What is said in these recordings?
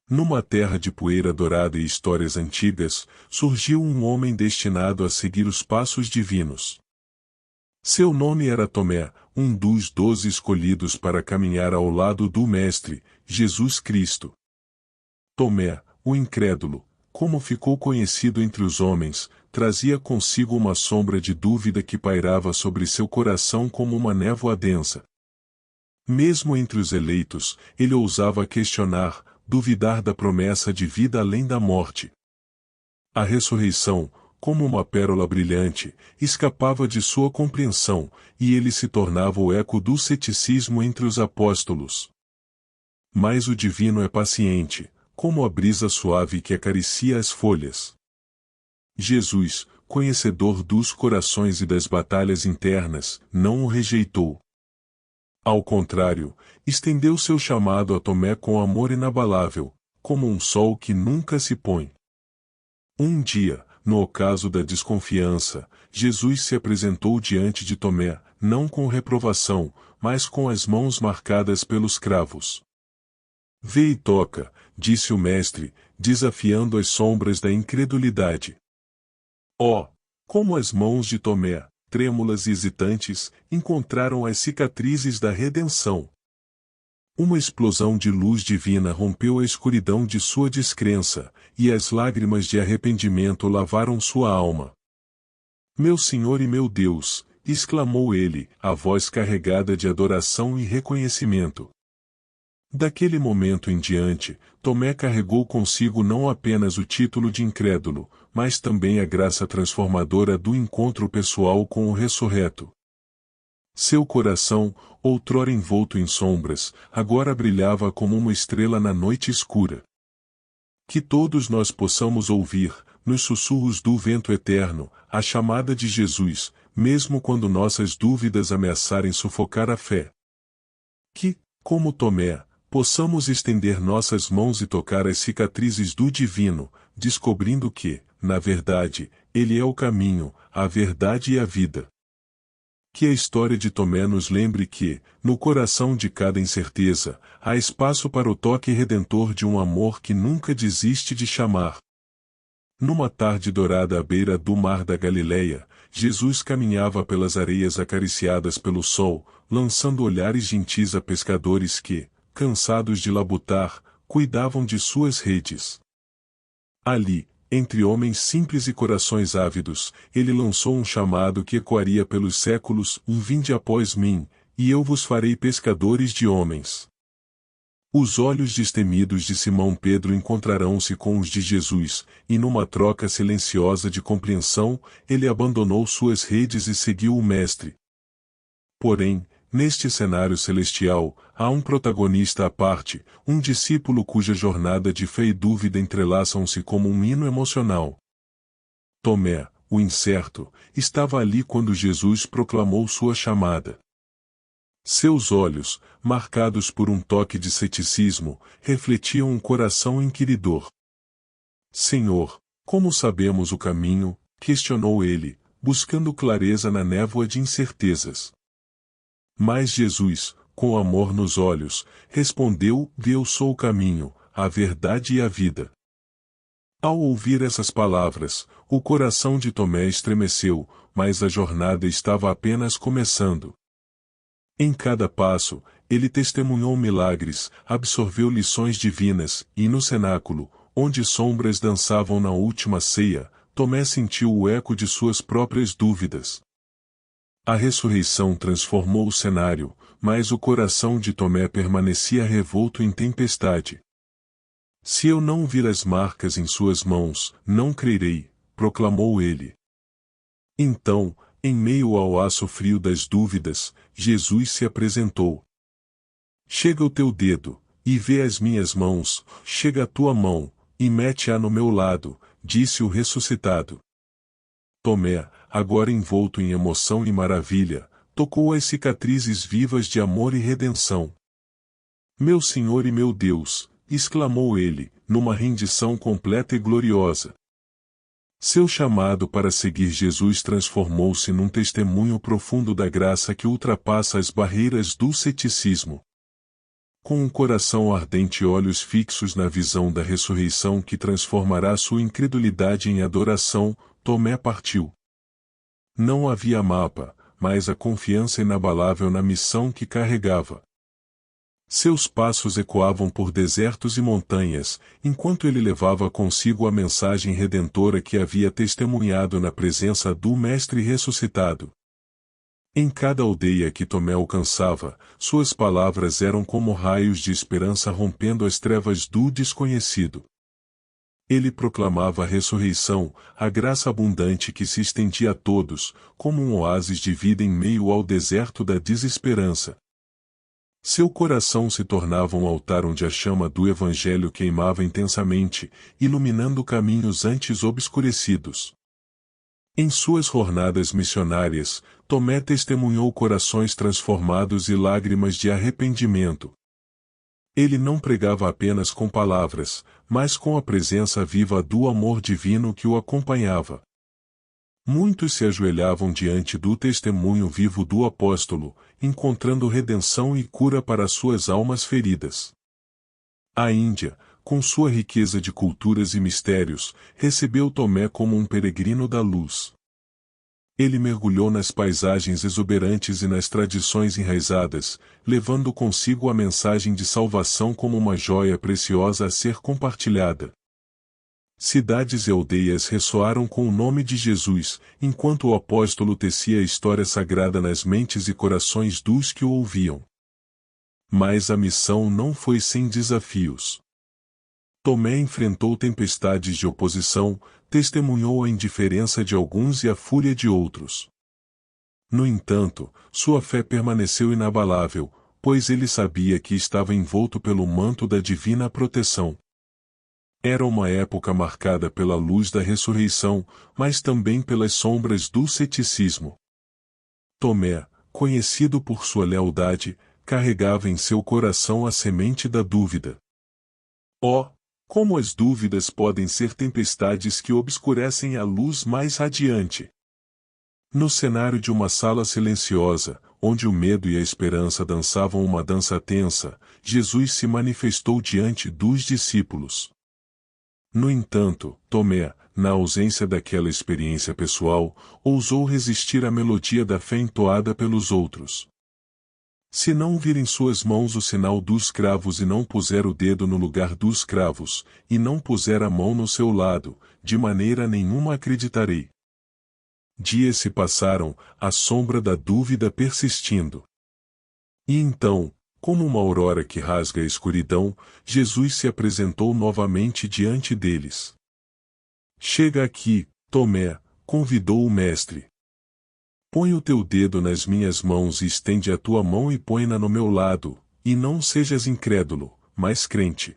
Numa terra de poeira dourada e histórias antigas, surgiu um homem destinado a seguir os passos divinos. Seu nome era Tomé, um dos 12 escolhidos para caminhar ao lado do Mestre, Jesus Cristo. Tomé, o incrédulo, como ficou conhecido entre os homens, trazia consigo uma sombra de dúvida que pairava sobre seu coração como uma névoa densa. Mesmo entre os eleitos, ele ousava questionar, duvidar da promessa de vida além da morte. A ressurreição, como uma pérola brilhante, escapava de sua compreensão, e ele se tornava o eco do ceticismo entre os apóstolos. Mas o divino é paciente, como a brisa suave que acaricia as folhas. Jesus, conhecedor dos corações e das batalhas internas, não o rejeitou. Ao contrário, estendeu seu chamado a Tomé com amor inabalável, como um sol que nunca se põe. Um dia, no ocaso da desconfiança, Jesus se apresentou diante de Tomé, não com reprovação, mas com as mãos marcadas pelos cravos. Vê e toca, disse o Mestre, desafiando as sombras da incredulidade. Oh, como as mãos de Tomé, trêmulas e hesitantes, encontraram as cicatrizes da redenção. Uma explosão de luz divina rompeu a escuridão de sua descrença, e as lágrimas de arrependimento lavaram sua alma. Meu Senhor e meu Deus, exclamou ele, a voz carregada de adoração e reconhecimento. Daquele momento em diante, Tomé carregou consigo não apenas o título de incrédulo, mas também a graça transformadora do encontro pessoal com o ressurreto. Seu coração, outrora envolto em sombras, agora brilhava como uma estrela na noite escura. Que todos nós possamos ouvir, nos sussurros do vento eterno, a chamada de Jesus, mesmo quando nossas dúvidas ameaçarem sufocar a fé. Que, como Tomé, possamos estender nossas mãos e tocar as cicatrizes do divino, descobrindo que, na verdade, ele é o caminho, a verdade e a vida. Que a história de Tomé nos lembre que, no coração de cada incerteza, há espaço para o toque redentor de um amor que nunca desiste de chamar. Numa tarde dourada à beira do mar da Galileia, Jesus caminhava pelas areias acariciadas pelo sol, lançando olhares gentis a pescadores que, cansados de labutar, cuidavam de suas redes. Ali, entre homens simples e corações ávidos, ele lançou um chamado que ecoaria pelos séculos: vinde após mim, e eu vos farei pescadores de homens. Os olhos destemidos de Simão Pedro encontrarão-se com os de Jesus, e numa troca silenciosa de compreensão, ele abandonou suas redes e seguiu o Mestre. Porém, neste cenário celestial, há um protagonista à parte, um discípulo cuja jornada de fé e dúvida entrelaçam-se como um hino emocional. Tomé, o incerto, estava ali quando Jesus proclamou sua chamada. Seus olhos, marcados por um toque de ceticismo, refletiam um coração inquiridor. Senhor, como sabemos o caminho? Questionou ele, buscando clareza na névoa de incertezas. Mas Jesus, com amor nos olhos, respondeu: eu sou o caminho, a verdade e a vida. Ao ouvir essas palavras, o coração de Tomé estremeceu, mas a jornada estava apenas começando. Em cada passo, ele testemunhou milagres, absorveu lições divinas, e no cenáculo, onde sombras dançavam na última ceia, Tomé sentiu o eco de suas próprias dúvidas. A ressurreição transformou o cenário, mas o coração de Tomé permanecia revolto em tempestade. Se eu não vir as marcas em suas mãos, não crerei, proclamou ele. Então, em meio ao aço frio das dúvidas, Jesus se apresentou. Chega o teu dedo, e vê as minhas mãos, chega a tua mão, e mete-a no meu lado, disse o ressuscitado. Tomé, agora envolto em emoção e maravilha, tocou as cicatrizes vivas de amor e redenção. Meu Senhor e meu Deus, exclamou ele, numa rendição completa e gloriosa. Seu chamado para seguir Jesus transformou-se num testemunho profundo da graça que ultrapassa as barreiras do ceticismo. com um coração ardente e olhos fixos na visão da ressurreição que transformará sua incredulidade em adoração, Tomé partiu. Não havia mapa, mas a confiança inabalável na missão que carregava. Seus passos ecoavam por desertos e montanhas, enquanto ele levava consigo a mensagem redentora que havia testemunhado na presença do Mestre ressuscitado. Em cada aldeia que Tomé alcançava, suas palavras eram como raios de esperança rompendo as trevas do desconhecido. Ele proclamava a ressurreição, a graça abundante que se estendia a todos, como um oásis de vida em meio ao deserto da desesperança. Seu coração se tornava um altar onde a chama do Evangelho queimava intensamente, iluminando caminhos antes obscurecidos. Em suas jornadas missionárias, Tomé testemunhou corações transformados e lágrimas de arrependimento. Ele não pregava apenas com palavras, mas com a presença viva do amor divino que o acompanhava. Muitos se ajoelhavam diante do testemunho vivo do apóstolo, encontrando redenção e cura para suas almas feridas. A Índia, com sua riqueza de culturas e mistérios, recebeu Tomé como um peregrino da luz. Ele mergulhou nas paisagens exuberantes e nas tradições enraizadas, levando consigo a mensagem de salvação como uma joia preciosa a ser compartilhada. Cidades e aldeias ressoaram com o nome de Jesus, enquanto o apóstolo tecia a história sagrada nas mentes e corações dos que o ouviam. Mas a missão não foi sem desafios. Tomé enfrentou tempestades de oposição, testemunhou a indiferença de alguns e a fúria de outros. No entanto, sua fé permaneceu inabalável, pois ele sabia que estava envolto pelo manto da divina proteção. Era uma época marcada pela luz da ressurreição, mas também pelas sombras do ceticismo. Tomé, conhecido por sua lealdade, carregava em seu coração a semente da dúvida. Oh, como as dúvidas podem ser tempestades que obscurecem a luz mais radiante! No cenário de uma sala silenciosa, onde o medo e a esperança dançavam uma dança tensa, Jesus se manifestou diante dos discípulos. No entanto, Tomé, na ausência daquela experiência pessoal, ousou resistir à melodia da fé entoada pelos outros. Se não vir em suas mãos o sinal dos cravos e não puser o dedo no lugar dos cravos, e não puser a mão no seu lado, de maneira nenhuma acreditarei. Dias se passaram, a sombra da dúvida persistindo. E então, como uma aurora que rasga a escuridão, Jesus se apresentou novamente diante deles. Chega aqui, Tomé, convidou o mestre. Põe o teu dedo nas minhas mãos e estende a tua mão e põe-na no meu lado, e não sejas incrédulo, mas crente.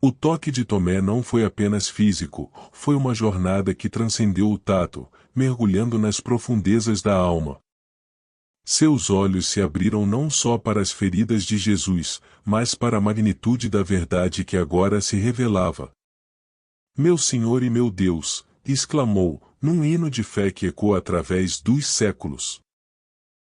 O toque de Tomé não foi apenas físico, foi uma jornada que transcendeu o tato, mergulhando nas profundezas da alma. Seus olhos se abriram não só para as feridas de Jesus, mas para a magnitude da verdade que agora se revelava. Meu Senhor e meu Deus, exclamou, num hino de fé que ecoa através dos séculos.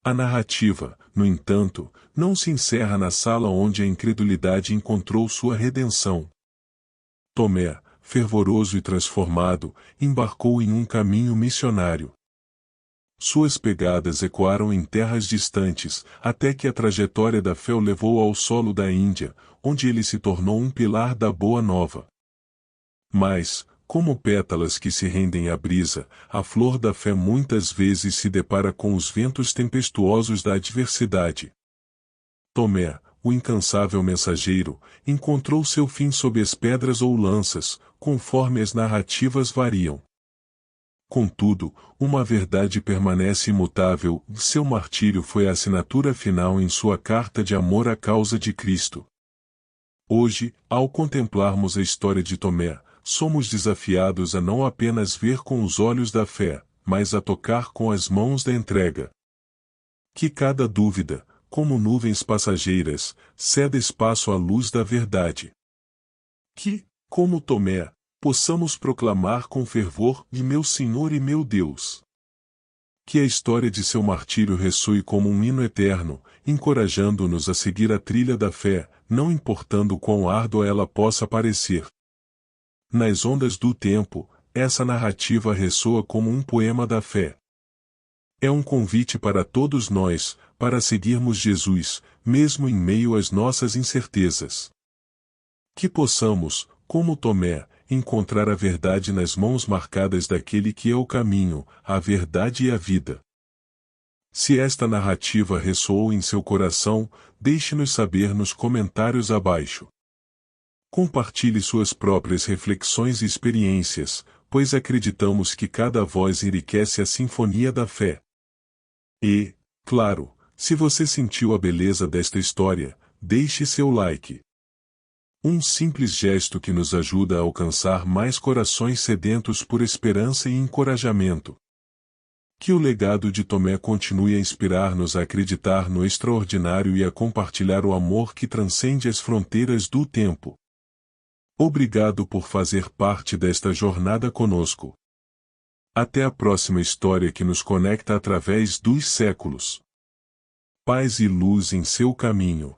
A narrativa, no entanto, não se encerra na sala onde a incredulidade encontrou sua redenção. Tomé, fervoroso e transformado, embarcou em um caminho missionário. Suas pegadas ecoaram em terras distantes, até que a trajetória da fé o levou ao solo da Índia, onde ele se tornou um pilar da Boa Nova. Mas, como pétalas que se rendem à brisa, a flor da fé muitas vezes se depara com os ventos tempestuosos da adversidade. Tomé, o incansável mensageiro, encontrou seu fim sob as pedras ou lanças, conforme as narrativas variam. Contudo, uma verdade permanece imutável: seu martírio foi a assinatura final em sua carta de amor à causa de Cristo. Hoje, ao contemplarmos a história de Tomé, somos desafiados a não apenas ver com os olhos da fé, mas a tocar com as mãos da entrega. Que cada dúvida, como nuvens passageiras, ceda espaço à luz da verdade. Que, como Tomé, possamos proclamar com fervor: meu Senhor e meu Deus. Que a história de seu martírio ressoe como um hino eterno, encorajando-nos a seguir a trilha da fé, não importando quão árdua ela possa parecer. Nas ondas do tempo, essa narrativa ressoa como um poema da fé. É um convite para todos nós, para seguirmos Jesus, mesmo em meio às nossas incertezas. Que possamos, como Tomé, encontrar a verdade nas mãos marcadas daquele que é o caminho, a verdade e a vida. Se esta narrativa ressoou em seu coração, deixe-nos saber nos comentários abaixo. Compartilhe suas próprias reflexões e experiências, pois acreditamos que cada voz enriquece a sinfonia da fé. E, claro, se você sentiu a beleza desta história, deixe seu like. Um simples gesto que nos ajuda a alcançar mais corações sedentos por esperança e encorajamento. Que o legado de Tomé continue a inspirar-nos a acreditar no extraordinário e a compartilhar o amor que transcende as fronteiras do tempo. Obrigado por fazer parte desta jornada conosco. Até a próxima história que nos conecta através dos séculos. Paz e luz em seu caminho.